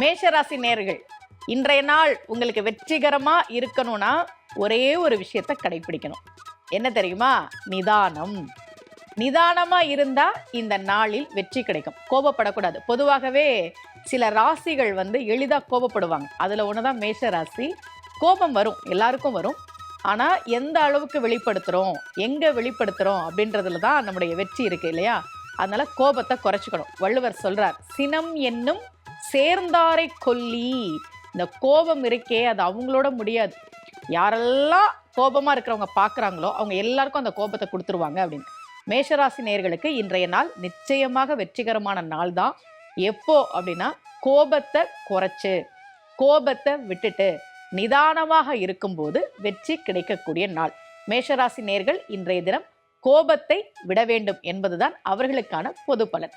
மேஷராசி நேயர்கள், இன்றைய நாள் உங்களுக்கு வெற்றிகரமா இருக்கணும்னா ஒரே ஒரு விஷயத்தை கடைபிடிக்கணும். என்ன தெரியுமா? நிதானம். நிதானமா இருந்தா இந்த நாளில் வெற்றி கிடைக்கும். கோபப்படக்கூடாது. பொதுவாகவே சில ராசிகள் எளிதா கோபப்படுவாங்க. அதுல ஒண்ணுதான் மேஷ ராசி. கோபம் வரும், எல்லாருக்கும் வரும். ஆனா எந்த அளவுக்கு வெளிப்படுத்துறோம், எங்க வெளிப்படுத்துறோம் அப்படின்றதுல தான் நம்முடைய வெற்றி இருக்கு இல்லையா? அதனால கோபத்தை குறைச்சிக்கணும். வள்ளுவர் சொல்றார், சினம் என்னும் சேர்ந்தாரை கொல்லி. இந்த கோபம் இருக்கே, அது அவங்களோட முடியாது. யாரெல்லாம் கோபமா இருக்கிறவங்க பார்க்குறாங்களோ அவங்க எல்லாருக்கும் அந்த கோபத்தை கொடுத்துருவாங்க அப்படின்னு. மேஷராசி நேயர்களுக்கு இன்றைய நாள் நிச்சயமாக வெற்றிகரமான நாள் தான். எப்போ அப்படின்னா, கோபத்தை குறைச்சு, கோபத்தை விட்டுட்டு நிதானமாக இருக்கும்போது வெற்றி கிடைக்கக்கூடிய நாள். மேஷராசி நேயர்கள் இன்றைய தினம் கோபத்தை விட வேண்டும் என்பதுதான் அவர்களுக்கான பொது பலன்.